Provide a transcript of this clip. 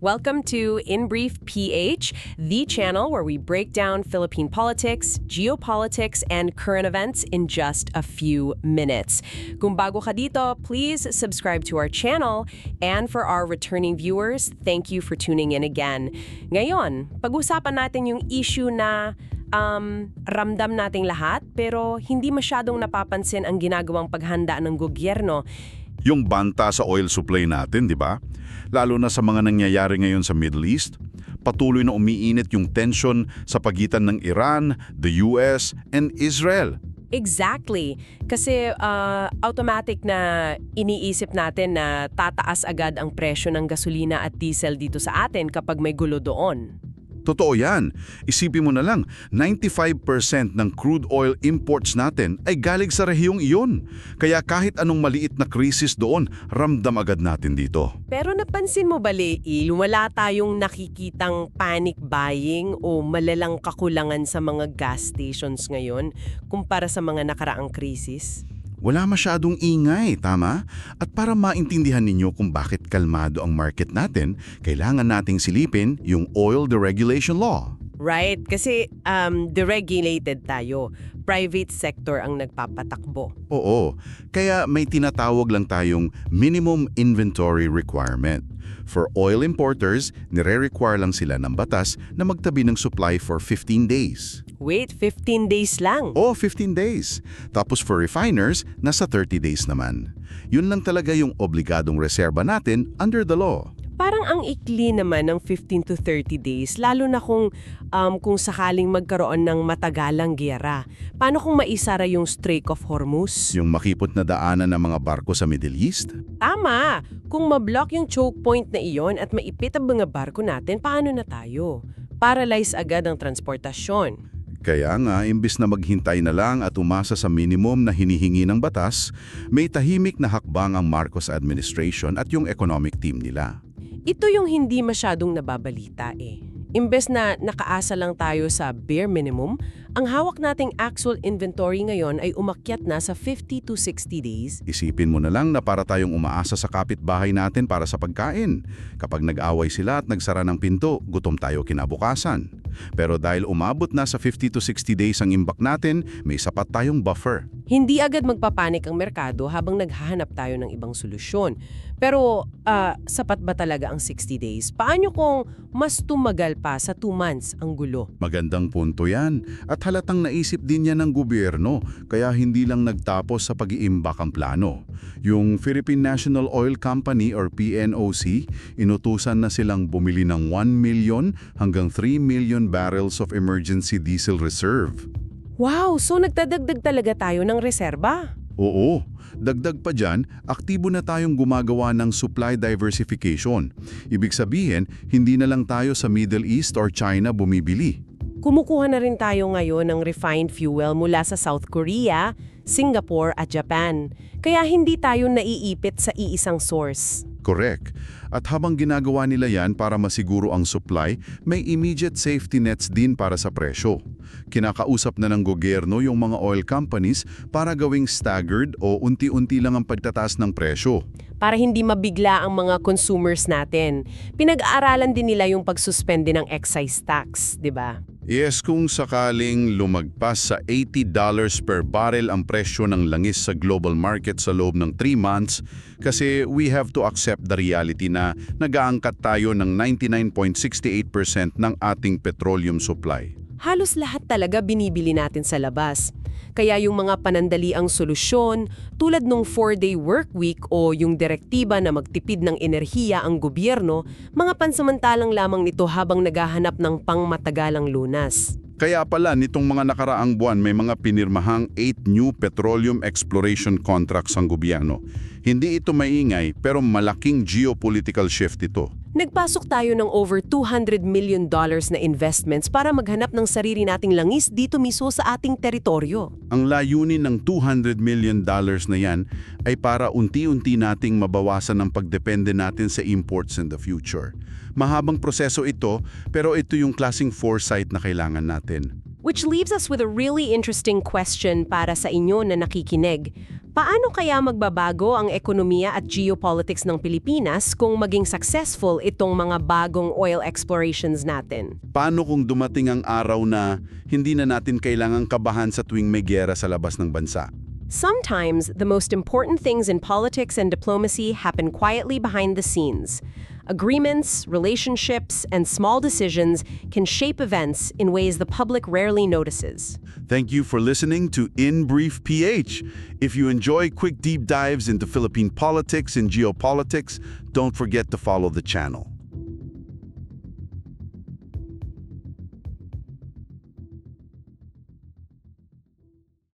Welcome to In Brief PH, the channel where we break down Philippine politics, geopolitics, and current events in just a few minutes. Kung bago ka dito, please subscribe to our channel. And for our returning viewers, thank you for tuning in again. Ngayon, pag-usapan natin yung issue na ramdam nating lahat pero hindi masyadong napapansin ang ginagawang paghanda ng gobyerno. Yung banta sa oil supply natin, di ba? Lalo na sa mga nangyayari ngayon sa Middle East, patuloy na umiinit yung tension sa pagitan ng Iran, the US, and Israel. Exactly. Kasi automatic na iniisip natin na tataas agad ang presyo ng gasolina at diesel dito sa atin kapag may gulo doon. Totoo yan. Isipin mo na lang, 95% ng crude oil imports natin ay galing sa rehiyong iyon. Kaya kahit anong maliit na krisis doon, ramdam agad natin dito. Pero napansin mo ba, Leil, wala tayong nakikitang panic buying o malalang kakulangan sa mga gas stations ngayon kumpara sa mga nakaraang krisis? Wala masyadong ingay, tama? At para maintindihan ninyo kung bakit kalmado ang market natin, kailangan nating silipin yung oil deregulation law. Right, kasi deregulated tayo. Private sector ang nagpapatakbo. Oo, kaya may tinatawag lang tayong minimum inventory requirement. For oil importers, nire-require lang sila ng batas na magtabi ng supply for 15 days. Wait, 15 days lang? Oo, 15 days. Tapos for refiners, nasa 30 days naman. Yun lang talaga yung obligadong reserba natin under the law. Parang ang ikli naman ng 15 to 30 days, lalo na kung sakaling magkaroon ng matagalang giyera. Paano kung maisara yung Strait of Hormuz? Yung makipot na daanan ng mga barko sa Middle East? Tama! Kung mablock yung choke point na iyon at maipit ang mga barko natin, paano na tayo? Paralyze agad ang transportasyon. Kaya nga, imbis na maghintay na lang at umasa sa minimum na hinihingi ng batas, may tahimik na hakbang ang Marcos administration at yung economic team nila. Ito yung hindi masyadong nababalita eh. Imbes na nakaasa lang tayo sa bare minimum, ang hawak nating actual inventory ngayon ay umakyat na sa 50 to 60 days. Isipin mo na lang na para tayong umaasa sa kapitbahay natin para sa pagkain. Kapag nag-away sila at nagsara ng pinto, gutom tayo kinabukasan. Pero dahil umabot na sa 50 to 60 days ang imbak natin, may sapat tayong buffer. Hindi agad magpapanik ang merkado habang naghahanap tayo ng ibang solusyon. Pero sapat ba talaga ang 60 days? Paano kung mas tumagal pa sa 2 months ang gulo? Magandang punto yan. At halatang naisip din yan ng gobyerno, kaya hindi lang nagtapos sa pag-iimbak ang plano. Yung Philippine National Oil Company or PNOC, inutusan na silang bumili ng 1 million hanggang 3 million barrels of emergency diesel reserve. Wow! So nagdadagdag talaga tayo ng reserba? Oo. Dagdag pa dyan, aktibo na tayong gumagawa ng supply diversification. Ibig sabihin, hindi na lang tayo sa Middle East or China bumibili. Kumukuha na rin tayo ngayon ng refined fuel mula sa South Korea, Singapore at Japan. Kaya hindi tayo naiipit sa iisang source. Correct. At habang ginagawa nila yan para masiguro ang supply, may immediate safety nets din para sa presyo. Kinakausap na ng gobyerno yung mga oil companies para gawing staggered o unti-unti lang ang pagtataas ng presyo. Para hindi mabigla ang mga consumers natin. Pinag-aaralan din nila yung pagsuspende ng excise tax, di ba? Yes, kung sakaling lumagpas sa $80 per barrel ang presyo ng langis sa global market sa loob ng 3 months, kasi we have to accept the reality na nag-aangkat tayo ng 99.68% ng ating petroleum supply. Halos lahat talaga binibili natin sa labas. Kaya yung mga panandaliang solusyon, tulad nung 4-day work week o yung direktiba na magtipid ng enerhiya ang gobyerno, mga pansamantalang lamang nito habang naghahanap ng pangmatagalang lunas. Kaya pala, nitong mga nakaraang buwan, may mga pinirmahang 8 new petroleum exploration contracts ang gobyerno. Hindi ito maingay, pero malaking geopolitical shift ito. Nagpasok tayo ng over $200 million na investments para maghanap ng sarili nating langis dito mismo sa ating teritoryo. Ang layunin ng $200 million na yan ay para unti-unti nating mabawasan ang pagdepende natin sa imports in the future. Mahabang proseso ito, pero ito yung klaseng foresight na kailangan natin. Which leaves us with a really interesting question para sa inyo na nakikinig. Paano kaya magbabago ang ekonomiya at geopolitics ng Pilipinas kung maging successful itong mga bagong oil explorations natin? Paano kung dumating ang araw na hindi na natin kailangang kabahan sa tuwing may giyera sa labas ng bansa? Sometimes, the most important things in politics and diplomacy happen quietly behind the scenes. Agreements, relationships, and small decisions can shape events in ways the public rarely notices. Thank you for listening to In Brief PH. If you enjoy quick deep dives into Philippine politics and geopolitics, don't forget to follow the channel.